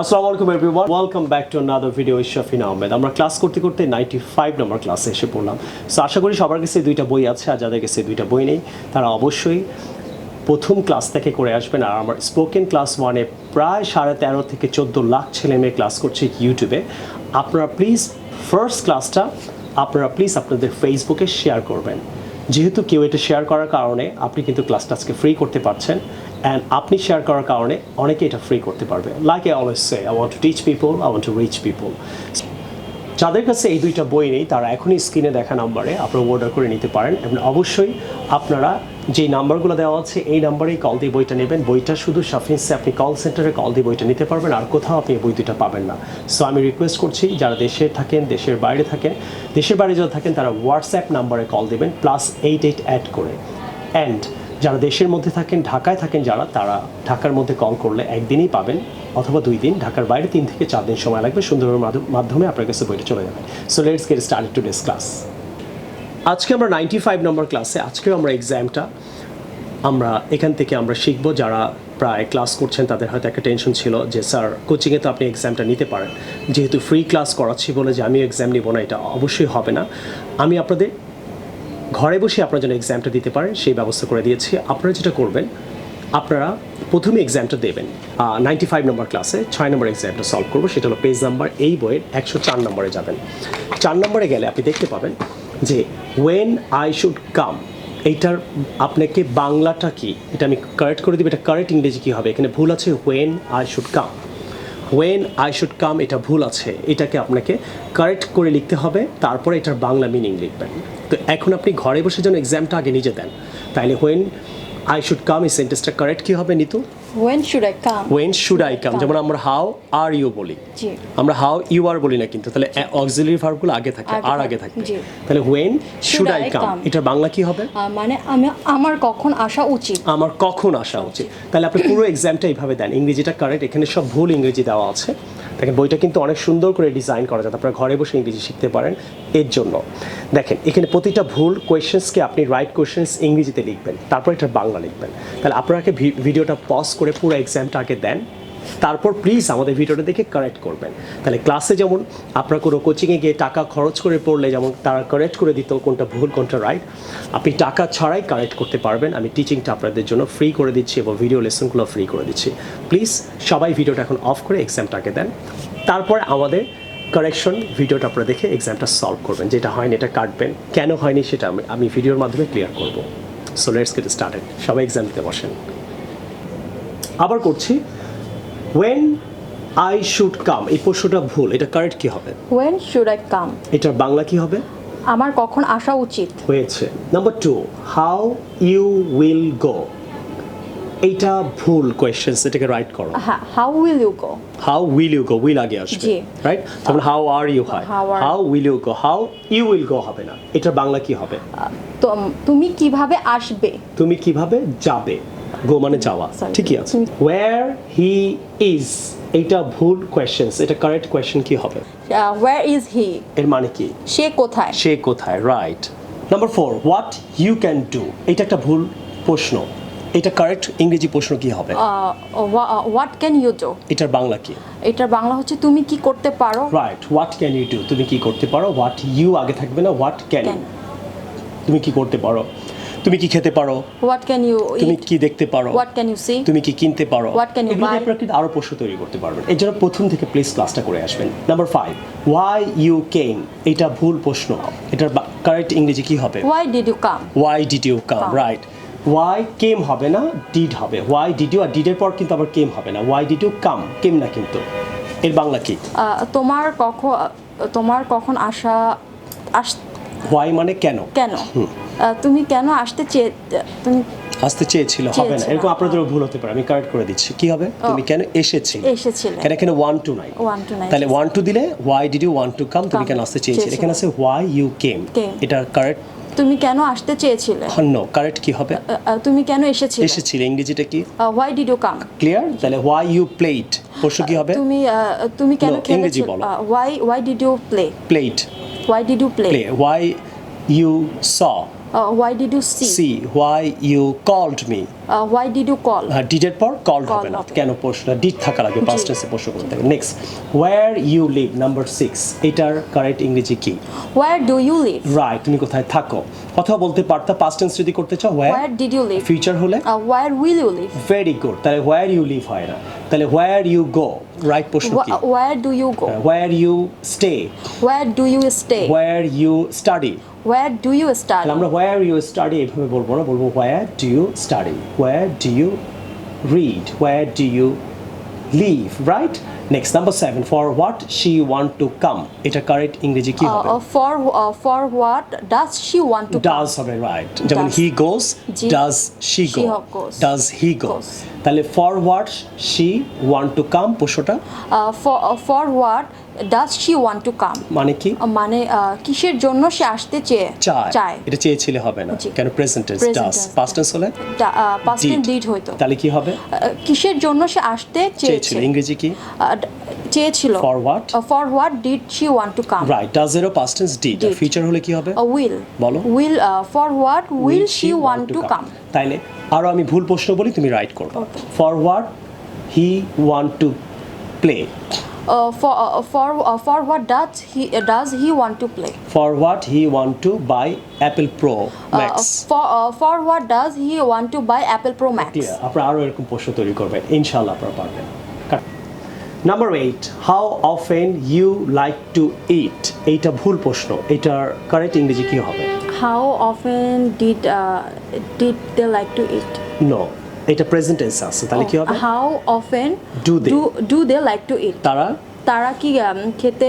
আসসালামু আলাইকুম everyone, welcome back to another video with Shafin Ahmed. আমরা ক্লাস করতে করতে 95 নম্বর ক্লাসে এসে পড়লাম। সো আশা করি সবার কাছে দুইটা বই আছে, আর যাদের কাছে দুইটা বই নেই তারা অবশ্যই প্রথম ক্লাস থেকে করে আসবেন। আর আমার স্পোকেন ক্লাস 1-এ প্রায় 13.5 থেকে 14 লাখ ছেলে মেয়ে ক্লাস করছে ইউটিউবে। আপনারা প্লিজ ফার্স্ট ক্লাসটা আপনাদের ফেসবুকে শেয়ার করবেন। যেহেতু কেউ এটা শেয়ার করার কারণে আপনি কিন্তু ক্লাসটা আজকে ফ্রি করতে পারছেন, অ্যান্ড আপনি শেয়ার করার কারণে অনেকে এটা ফ্রি করতে পারবে। Like I always say, I want to teach people, I want to reach people. যাদের কাছে এই দুইটা বই নেই তারা এখনই স্ক্রিনে দেখা নাম্বারে আপনারা অর্ডার করে নিতে পারেন, এবং অবশ্যই আপনারা যেই নাম্বারগুলো দেওয়া আছে এই নাম্বারেই কল দিয়ে বইটা নেবেন। বইটা শুধু শাফিনসে আপনি কল সেন্টারে কল দিয়ে বইটা নিতে পারবেন, আর কোথাও আপনি এই বই দুইটা পাবেন না। সো আমি রিকোয়েস্ট করছি যারা দেশে থাকেন, দেশের বাইরে থাকেন, দেশের বাইরে যারা থাকেন তারা হোয়াটসঅ্যাপ নাম্বারে কল দেবেন +88 অ্যাড করে। অ্যান্ড যারা দেশের মধ্যে থাকেন, ঢাকায় থাকেন যারা, তারা ঢাকার মধ্যে কল করলে একদিনই পাবেন অথবা 2 দিন, ঢাকার বাইরে 3 থেকে 4 দিন সময় লাগবে। সুন্দরের মাধ্যমে আপনার কাছে বইটা চলে যাবে। So let's get started today's class. আজকে আমরা 95 নম্বর ক্লাসে, আজকেও আমরা এক্সামটা আমরা এখান থেকে আমরা শিখব। যারা প্রায় ক্লাস করছেন তাদের হয়তো একটা টেনশন ছিল যে স্যার কোচিংয়ে তো আপনি এক্সামটা নিতে পারেন, যেহেতু ফ্রি ক্লাস করাচ্ছি বলে যে আমিও এক্সাম নিব না, এটা অবশ্যই হবে না। আমি আপনাদের ঘরে বসে আপনারা যেন এক্সামটা দিতে পারেন সেই ব্যবস্থা করে দিয়েছি। আপনারা যেটা করবেন, আপনারা প্রথমে এক্সামটা দেবেন 95 নম্বর ক্লাসে 6 নম্বর এক্সামটা সলভ করবো। সেটা হলো পেজ নাম্বার এই বইয়ের 104 নম্বরে যাবেন। 4 নম্বরে গেলে আপনি দেখতে পাবেন যে ওয়েন আই শুড কাম, এইটার আপনাকে বাংলাটা কি এটা আমি কারেক্ট করে দিব। এটা কারেক্ট ইংরেজি কী হবে? এখানে ভুল আছে when I should come. When I should come এটা ভুল আছে, এটাকে আপনাকে কারেক্ট করে লিখতে হবে, তারপরে এটার বাংলা মিনিং লিখবেন। তো এখন আপনি ঘরে বসে যেন এক্সামটা আগে নিজে দেন। তাইলে ওয়েন আই শুড কাম এই সেন্টেন্সটা কারেক্ট কী হবে Nitu? When should I come? When should I come? যেমন আমরা হাউ আর ইউ বলি, আমরা হাউ ইউ আর বলি না কিন্তু, তাহলে অক্সিলারি ভার্বগুলো আগে থাকে, আর আগে থাকে। তাহলে when should I come এটার বাংলা কি হবে? মানে আমার কখন আসা উচিত, আমার কখন আসা উচিত। তাহলে আপনি পুরো এক্সামটা এইভাবে দেন। ইংরেজিটা কারেক্ট, এখানে সব ভুল ইংরেজি দেওয়া আছে। দেখেন বইটা কিন্তু অনেক সুন্দর করে ডিজাইন করা, যাতে আপনারা ঘরে বসে ইংরেজি শিখতে পারেন। এর জন্য দেখেন এখানে প্রতিটা ভুল কোয়েশ্চেন্সকে আপনি রাইট কোয়েশ্চেন্স ইংরেজিতে লিখবেন, তারপর এটার বাংলা লিখবেন। তাহলে আপনাকে ভিডিওটা পজ করে পুরো এক্সামটা আগে দেন, তারপর প্লিজ আমাদের ভিডিওটা দেখে কারেক্ট করবেন। তাহলে ক্লাসে যেমন আপনারা কোনো কোচিংয়ে গিয়ে টাকা খরচ করে পড়লে যেমন তারা কারেক্ট করে দিত কোনটা ভুল কোনটা রাইট, আপনি টাকা ছাড়াই কারেক্ট করতে পারবেন। আমি টিচিংটা আপনাদের জন্য ফ্রি করে দিচ্ছি এবং ভিডিও লেসনগুলো ফ্রি করে দিচ্ছি। প্লিজ সবাই ভিডিওটা এখন অফ করে এক্সামটাকে দেন, তারপর আমাদের কারেকশন ভিডিওটা আপনারা দেখে এক্সামটা সলভ করবেন। যেটা হয়নি এটা কাটবেন, কেন হয়নি সেটা আমি ভিডিওর মাধ্যমে ক্লিয়ার করব। So let's get started. সবাই এক্সাম দিতে বসেন। আবার করছি, when I should come এই প্রশ্নটা ভুল, এটা কারেক্ট কি হবে? When should I come এটার বাংলা কি হবে? আমার কখন আসা উচিত হয়েছে। Number 2, how you will go এইটা ভুল কোয়েশ্চেন, এটাকে রাইট করো। হ্যাঁ, how will you go, how will you go will আগে আসবে, রাইট? তাহলে how are you হয়, how will you go, how you will go হবে না। এটার বাংলা কি হবে? তুমি কিভাবে আসবে, তুমি কিভাবে যাবে। গো মানে যাওয়া, ঠিকই আছে। where he is এটা ভুল কোয়েশ্চেন, এটা কারেক্ট কোয়েশ্চেন কি হবে? where is he এর মানে কি? সে কোথায়, সে কোথায়, right. Number 4, what you can do এটা একটা ভুল প্রশ্ন, এটা কারেক্ট ইংরেজি প্রশ্ন কি হবে? what can you do এটার বাংলা কি? এটার বাংলা হচ্ছে তুমি কি করতে পারো, right. what can you do তুমি কি করতে পারো, what you আগে থাকবে না, what can you তুমি কি করতে পারো, তুমি কি খেতে পারো, what can you eat তুমি কি দেখতে পারো, what can you see তুমি কি কিনতে পারো, what can you buy আপনারা কিন্তু আরো প্রশ্ন তৈরি করতে পারবেন। এর জন্য প্রথম থেকে প্লিজ ক্লাসটা করে আসবেন। নাম্বার 5, why you came এটা ভুল প্রশ্ন, এটার কারেক্ট ইংরেজি কি হবে? why did you come why did you come right. why came হবে না, did হবে। why did you R did এর পর কিন্তু আবার came হবে না, why did you come came না কিন্তু। এর বাংলা কি? তোমার কখন আসা why মানে কেন, কেন তুমি কেন তুমি আসতে চেয়েছিল হবে না, এরকম আপনাদেরও ভুল হতে পারে, আমি কারেক্ট করে দিচ্ছি। কি হবে? তুমি কেন এসেছিলে, কেন এখানে 1 to 9 তাহলে 1 to দিলে why did you want to come তুমি কেন আসতে চেয়েছিলে। এখানে আছে why you came, এটা কারেক্ট। তুমি কেন আসতে চেয়েছিলে, নো কারেক্ট কি হবে? তুমি কেন এসেছিলে ইংরেজিটা কি? why did you come clear. তাহলে why you played প্রশ্ন কি হবে? তুমি কেন ইংরেজি বলো। why did you play played why did you play why you saw Why did you see? See, why you called me? Why did you call? ডিডের পর call Call হবে না, হবে। কেন প্রশ্ন ডিড থাকা লাগবে, পাস্ট টেন্সে প্রশ্ন করতে হবে। Next, where you live, number 6, এটার কারেক্ট ইংরেজি কি? Where do you live? Right, তুমি কোথায় থাকো। কথা বলতে পারতা, পাস্ট টেন্স যদি করতে চাও Where where, did you live? Future হলে Where will you live? Very good, তাহলে where you live হয় না, তাহলে where you go, রাইট প্রশ্ন কি? Where do you go? where you stay, Where do you stay? where you study। Where do you তাহলে study? আমরা where you study এভাবে বলবো না, বলবো where do you study, where do you read, where do you live, right? Next, number 7, for what she want to come, এটা correct ইংরেজি কি হবে? For what does she want to come? does হবে, right. যেমন Does. he goes, G. does she go, goes. does he go, Goes. তাহলে for what she want to come প্রশ্নটা For what does she want to come? মানে কি? মানে কিসের জন্য সে আসতে চায়? এটা চেয়েছিলে হবে না, জি। কেন present tense, Present does, tense, past tense হলে Past tense did হইতো। তাহলে কি হবে? কিসের জন্য সে আসতে চেয়েছে? ইংরেজি কি? চেয়েছিল। For what? For what did she want to come? Right, does এরও past tense did, আর Did. ফিউচার হলে কি হবে? Will. বলো। Will. For what will she want to come? তাইলে আরো আমি ভুল প্রশ্ন বলি, তুমি রাইট করবে। Okay. For what he want to play, For what does he want to play? for what he want to buy Apple Pro Max, For what does he want to buy Apple Pro Max? Clear? আপনারা আরো এরকম প্রশ্ন তৈরি করবেন, ইনশাআল্লাহ আপনারা পারবেন। Number 8, how often you like to eat, এইটা ভুল প্রশ্ন, এটার কারেক্ট ইংরেজি কি হবে? How often did they like to eat? No, এটা প্রেজেন্ট টেন্স আছে, তাহলে কি হবে? How often Do they? they like to eat? তারা কি খেতে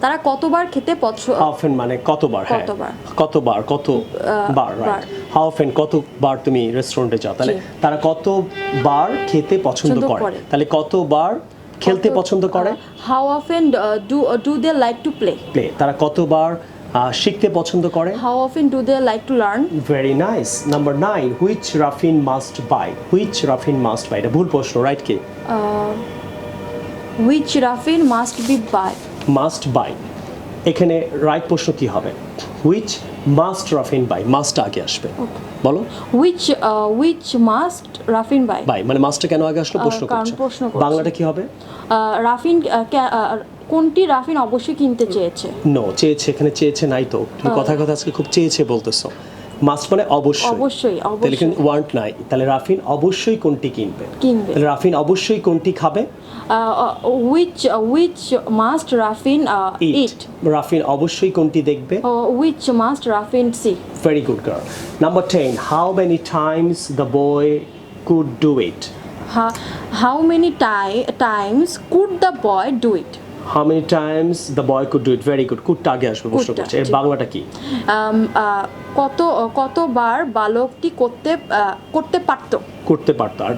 তারা কতবার খেতে পছন্দ? অফেন মানে কতবার, হ্যাঁ কতবার। কতবার, রাইট। হাউ অফেন কতবার তুমি রেস্টুরেন্টে যাও, তাহলে তারা কতবার খেতে পছন্দ করে, তাহলে কতবার খেলতে পছন্দ করে? How often do they like to play? তারা কতবার শিখতে পছন্দ করে? How often do they like to learn? Very nice. Number 9, which Rafin must buy, which Rafin must buy, এটা ভুল প্রশ্ন, রাইট কি? Which Raffin must be buy? Must buy, এখানে রাইট প্রশ্ন কি হবে? Which must Raffin buy, must আগে আসবে, বলো। Which must Raffin buy? Buy মানে মাস্টটা কেন আগে আসলো প্রশ্ন কারণ করছো, প্রশ্ন করছি। বাংলাটা কি হবে? রাফিন কোনটি রাফিন অবশ্যই কিনতে চেয়েছে? নো, চেয়েছে, এখানে চেয়েছে নাই তো, তুমি কথায় কথা আজকে খুব চেয়েছে বলতেছো। মাস্ট মানে অবশ্যই, তাহলে এখানে ওয়ান্ট নাই, তাহলে রাফিন অবশ্যই কোনটি কিনবে, তাহলে রাফিন অবশ্যই কোনটি খাবে? Which must Raffin eat? রাফিন অবশ্যই কোনটি দেখবে? Which must Raffin see? Very good girl. Number 10, how many times the boy could do it? How many times could the boy do it? How many times the boy could do it? Very good. কুটটা আগে আসবে প্রশ্ন করছে, এর বাংলাটা কি? কতবার বালকটি করতে পারতো, আর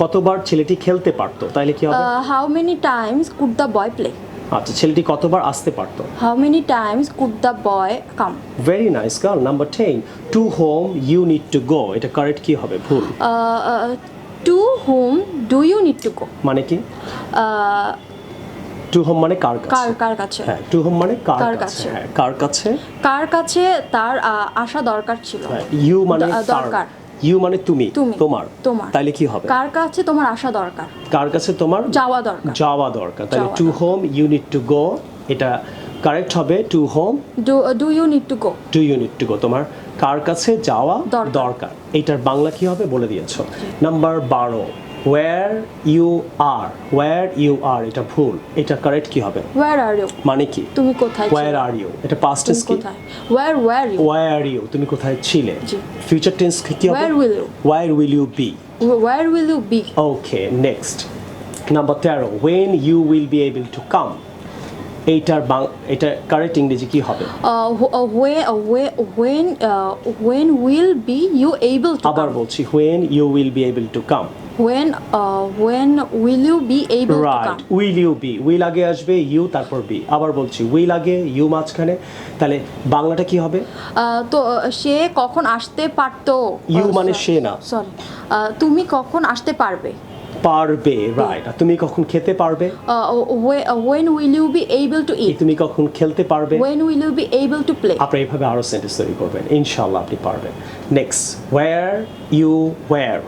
কতবার ছেলেটি খেলতে পারতো, তাইলে কি হবে? How many times could the boy play? আচ্ছা, ছেলেটি কতবার আসতে পারতো? How many times could the boy come? Very nice girl. Number 10, to whom you need to go, এটা কারেক্ট কি হবে? ভুল। To whom do you need to go? মানে কি? টু হোম মানে কার কাছে, হ্যাঁ, টু হোম মানে কার কাছে, হ্যাঁ, কার কাছে তার আসা দরকার ছিল। ইউ মানে দরকার, ইউ মানে তুমি, তোমার, তাইলে কি হবে? কার কাছে তোমার আসা দরকার, কার কাছে তোমার যাওয়া দরকার, তাহলে to home you need to go, এটা কারেক্ট হবে to home do you need to go, তোমার কার কাছে যাওয়া দরকার, এটার বাংলা কি হবে বলে দিয়েছো। নাম্বার 12, where you are, এটা ভুল, এটা কারেক্ট কি হবে? where are you, মানে কি? তুমি কোথায় ছিলে? where are you, এটা past tense কি? where are you, তুমি কোথায় ছিলে? future tense কি হবে? where will you be, okay. Next, number 13, when you will be able to come, এটা কারেক্ট ইংরেজি কি হবে? when will be you able to আবার বলছি, when you will be able to come, when will you be able to come? will you be, will আগে আসবে, you তারপর be, আবার বলছি will আগে, you মাঝখানে, তাহলে বাংলাটা কি হবে? তো সে কখন আসতে পারতো, you মানে সে না, সরি, তুমি কখন আসতে পারবে, পারবে, রাইট। আর তুমি কখন খেতে পারবে? When will you be able to eat? তুমি কখন খেলতে পারবে? When will you be able to play? আপনি এইভাবে আরো সেন্টেন্স তৈরি করবেন, ইনশাআল্লাহ আপনি পারবেন। নেক্সট, where you were,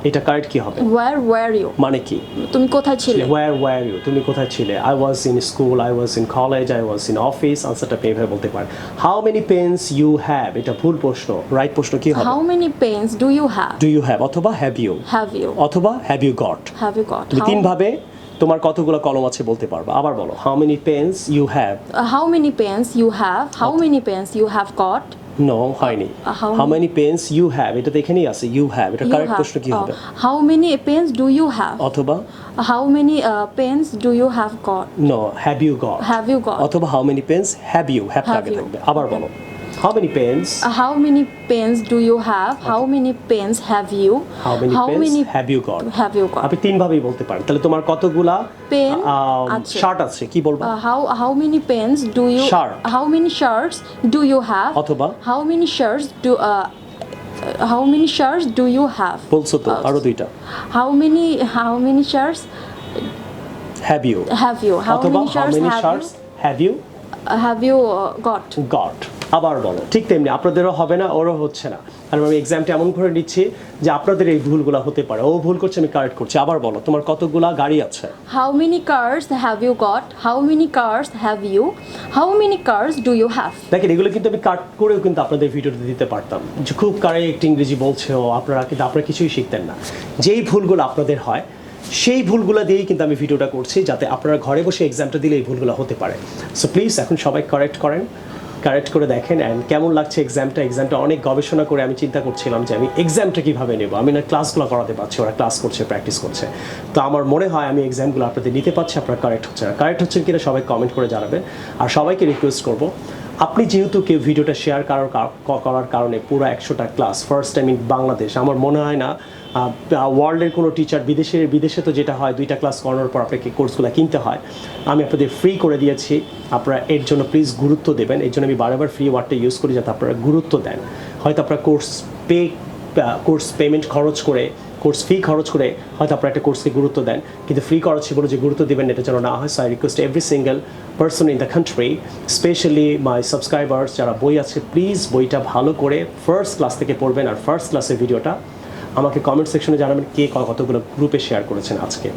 এটা কারেক্ট কি হবে? Where were you? মানে কি? তুমি কোথায় ছিলে? Where were you? তুমি কোথায় ছিলে? I was in school, I was in college, I was in office। আনসারটা আপনি এইভাবে বলতে পারেন। How many pens you have? এটা ভুল প্রশ্ন, রাইট প্রশ্ন কি হবে? How many pens do you have? Do you have অথবা have you, Have you? অথবা have you got। Have you got? তুমি তিন ভাবে তোমার কতগুলো কলম আছে বলতে পারবে। আবার বলো, how many pens you have? How many pens you have? How many pens you have got? No, হয়নি। how how many pens you have, এটা তো এখানেই আছে, you have, এটা You কারেক্ট have. প্রশ্ন কি হবে? How many pens do you have? অথবা How many pens do you have got? no, have you got, Have you got? অথবা how many pens have you, have Have আগে you. থাকবে। আবার বলো, how many pens, How many pens do you have? How many pens have you? how many pens have you got। have you got? আপনি তিন ভাবেই বলতে পারেন। তাহলে তোমার কতগুলা Pen আছে। শার্ট আছে, কি বলবো? How many pens do you? Shirt. How many shirts do you have? অথবা How many shirts do? How many shirts do you have? বলছো তো আরো দুইটা, How many shirts have you, have you? How অথবা many how shirts many have shirts have you you? Have you got? got। আবার বলো, ঠিক তেমনি আপনাদেরও হবে না, ওরও হচ্ছে না, কারণ আমি এক্সামটা এমন করে নিচ্ছি যে আপনাদের এই ভুলগুলো হতে পারে। ও ভুল করছে, আমি কারেক্ট করছি। আবার বলো, তোমার কতগুলা গাড়ি আছে? How many cars have you got? How many cars have you? How many cars do you have? দেখেন, এগুলো কিন্তু আমি কাট করেও কিন্তু আপনাদের ভিডিওতে দিতে পারতাম যে খুব কারেক্ট ইংরেজি বলছে ও, আপনারা কিছুই শিখতেন না। যেই ভুলগুলো আপনাদের হয় সেই ভুলগুলো দিয়েই কিন্তু আমি ভিডিওটা করছি, যাতে আপনারা ঘরে বসে এক্সামটা দিলে এই ভুলগুলো হতে পারে। সো প্লিজ এখন সবাই কারেক্ট করে দেখেন। অ্যান্ড কেমন লাগছে এক্সামটা অনেক গবেষণা করে আমি চিন্তা করছিলাম যে আমি এক্সামটা কীভাবে নেব। আমি না ক্লাসগুলো করাতে পারছি, ওরা ক্লাস করছে, প্র্যাকটিস করছে। তো আমার মনে হয় আমি এক্সামগুলো আপনাদের নিতে পারছি, আপনারা কারেক্ট হচ্ছেন কিনা সবাই কমেন্ট করে জানাবেন। আর সবাইকে রিকোয়েস্ট করব, আপনি যেহেতু কেউ ভিডিওটা শেয়ার করার কারণে পুরো 100টা class first time in Bangladesh, আমার মনে হয় না ওয়ার্ল্ডের কোনো টিচার, বিদেশে তো যেটা হয় 2টা ক্লাস করানোর পর আপনাকে কোর্সগুলো কিনতে হয়, আমি আপনাদের ফ্রি করে দিয়েছি। আপনারা এর জন্য প্লিজ গুরুত্ব দেবেন। এর জন্য আমি বারবার ফ্রি ওয়ার্ডটা ইউজ করি, যাতে আপনারা গুরুত্ব দেন। হয়তো আপনারা কোর্স পেমেন্ট খরচ করে, কোর্স ফি খরচ করে হয়তো আপনারা একটা কোর্সকে গুরুত্ব দেন, কিন্তু ফ্রি খরচে বলে যে গুরুত্ব দেবেন এটা যেন না হয়। So I request every single person in the country, specially my subscribers যারা বই আছে, প্লিজ বইটা ভালো করে ফার্স্ট ক্লাস থেকে পড়বেন। আর ফার্স্ট ক্লাসের ভিডিওটা আমাকে কমেন্ট সেকশনে জানাবেন কে কতগুলো গ্রুপে শেয়ার করেছেন আজকে।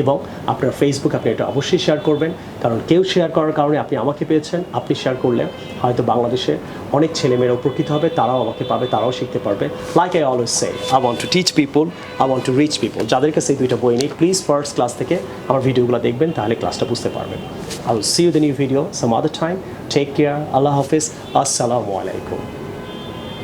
এবং আপনার ফেসবুক আপনি এটা অবশ্যই শেয়ার করবেন, কারণ কেউ শেয়ার করার কারণে আপনি আমাকে পেয়েছেন। আপনি শেয়ার করলে হয়তো বাংলাদেশে অনেক ছেলেমেয়েরা উপকৃত হবে, তারাও আমাকে পাবে, তারাও শিখতে পারবে। Like I always say, I want to teach people, I want to reach people. যাদের কাছে এই 2টা বই নেই, প্লিজ ফার্স্ট ক্লাস থেকে আমার ভিডিওগুলো দেখবেন, তাহলে ক্লাসটা বুঝতে পারবেন। I will see you the new video some other time. Take care, আল্লাহ হাফিজ, আসসালামু আলাইকুম।